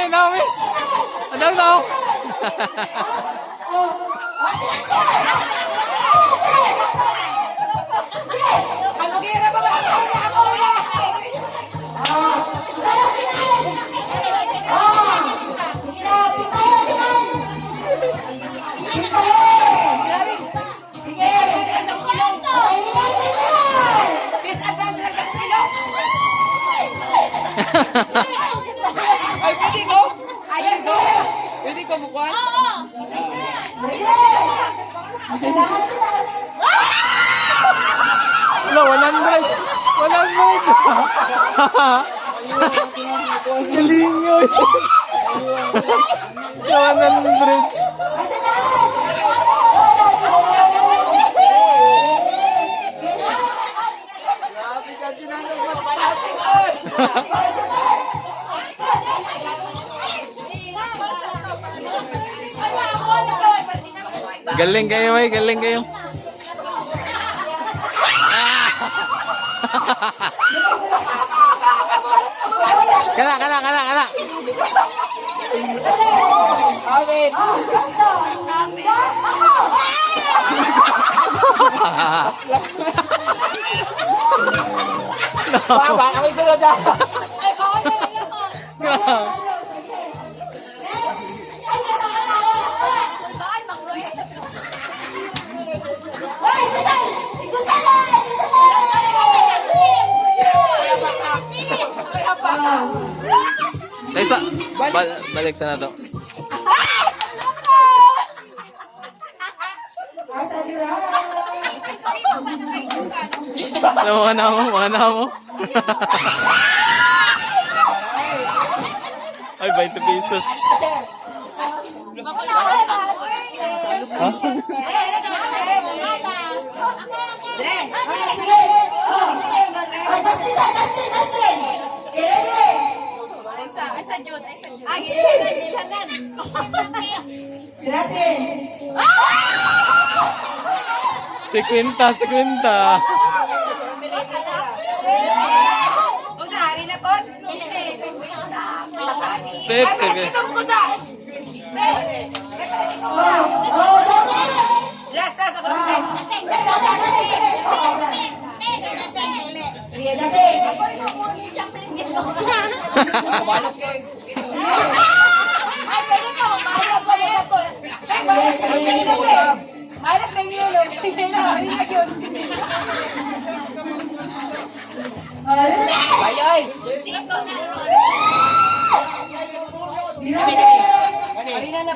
Naomi. Ano daw? Ay, pwede ko? Pwede ko bukuan? Oo! Wala, 100! Galing yun! 100! Galing kayo, ay galing kayo. Kana. Amin! Baka kami sunod na! Isa, balik sana to. Mga namo. Ay, 20 pesos. Ha? Si Quinta. Pepe.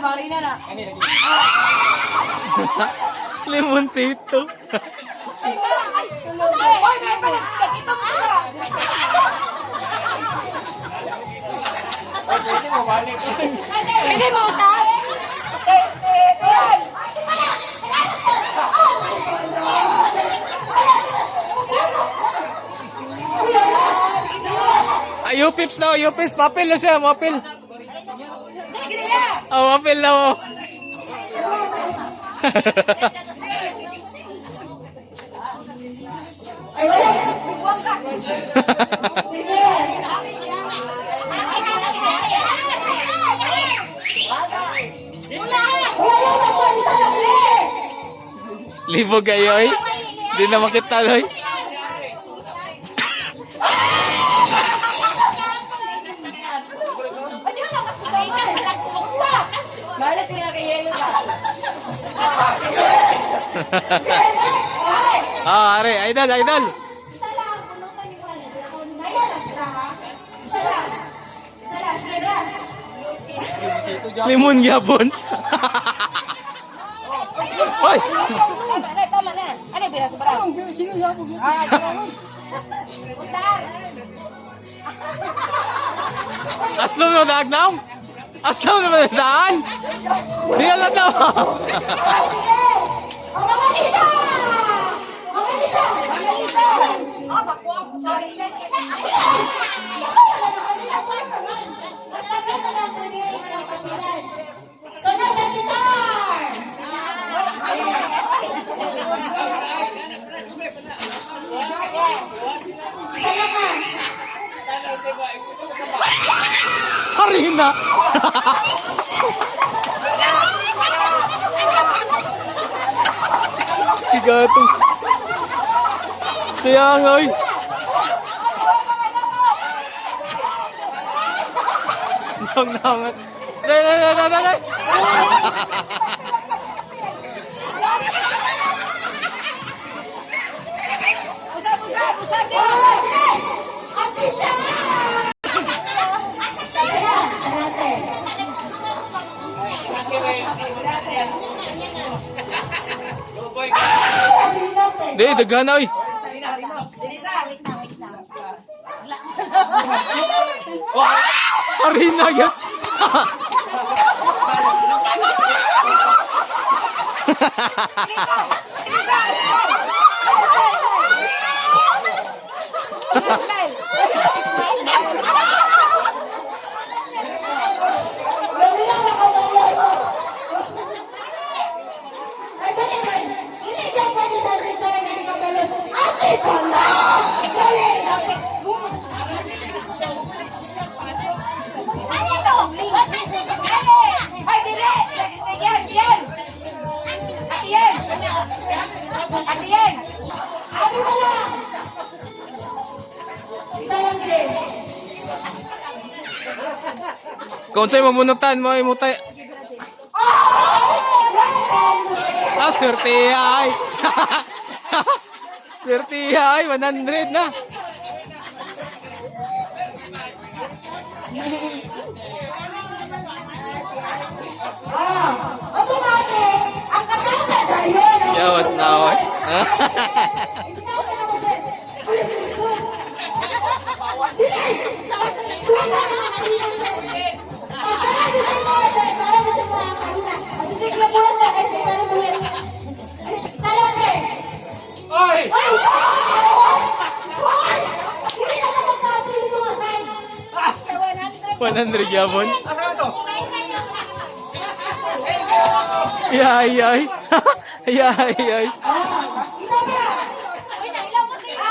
Marina na. Limoncito. Pwede mo usap? Ay, Upips na, Upips. Mapil na siya, mapil. Oh, mapil na mo. Ay, wala. Libo kayo eh. Hindi na makitaloy. Malas sila kay Yelo ka. Ah, are, idol. Limon gyapon. Hoy. Tama na. Ano yung biraso para? Sige, yapo. Aslom na dagnaw. Aslom na daan. Di ala daw. Karina. Tigatong. Kaya nga eh. Nang. Dai. Usap dia. Di, daghan na oy. Karina yan. Kung sa'yo mamunutan mo, imutay. Swerte ay. Swerte ay, 100 na. Yawas na ako. Oy! 100 yapon. Asa to? Ay. Ay.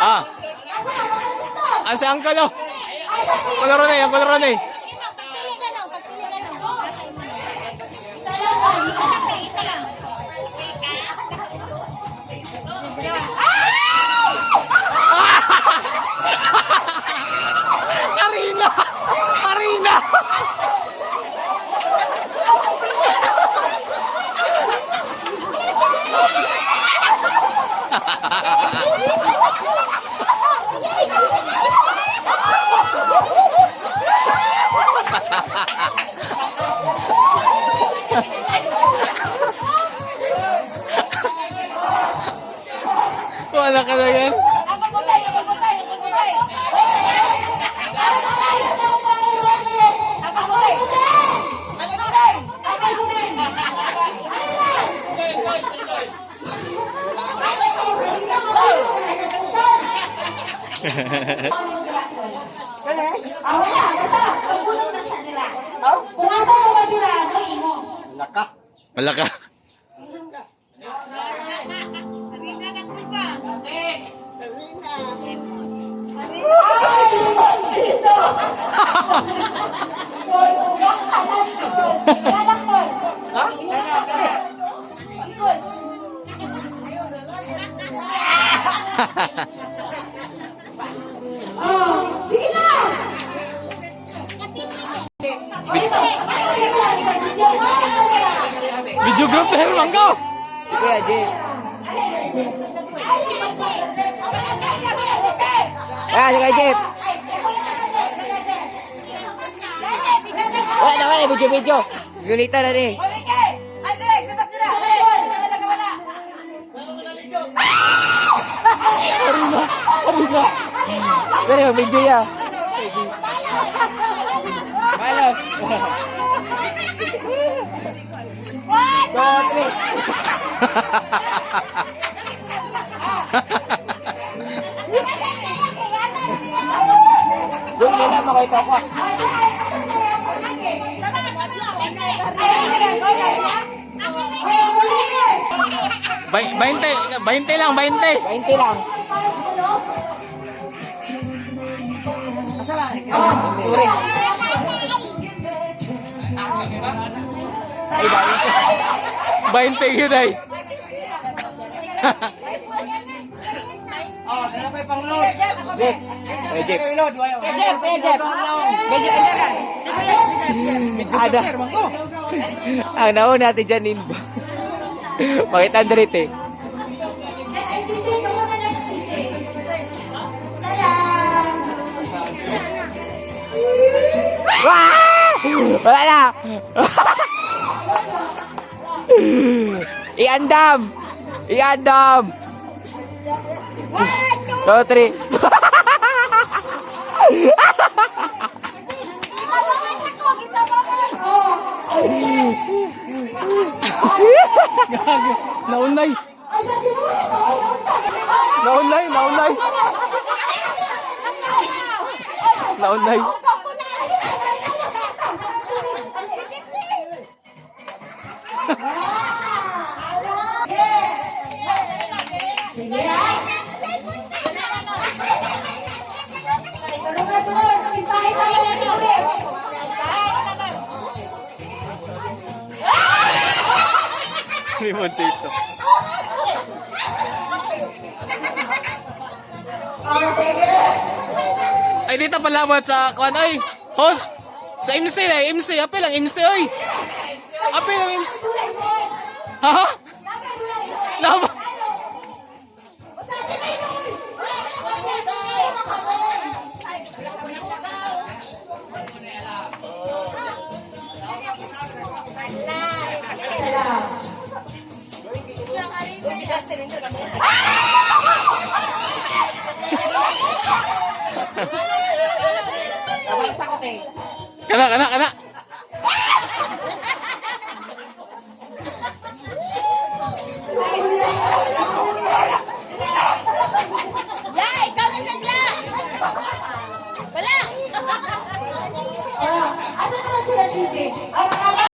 Ah. Asa ang kalo? Koloro na eh. Karina! Wala ka na yan. Malaka. Video group na yung mangga. Sige, Ajay. Sige, Ajay. Wala na, video. Gunita na rin. Karina. Pero video ya. Halo. Doon nila makita ko. 20 lang. 20 lang. Ay, dahil. 20 yun ay. Oh, sana pa pang load. Jeep. Ay, Jeep. Load, wayo. Jeff. Medyo anda ka. Sige, Jeff. Ada. Ang nauna natin dyan, Inbo. Bakit Andret eh? Wah! Wala na! Iandam! Iandam! 2, 3. Naunay. Naunay. Naunay. Limoncito. Ay, dito pala sa kuan oy. Host sa MC na, MC apel ang MC oy. Apel ang MC. Ha? Lama. Kana.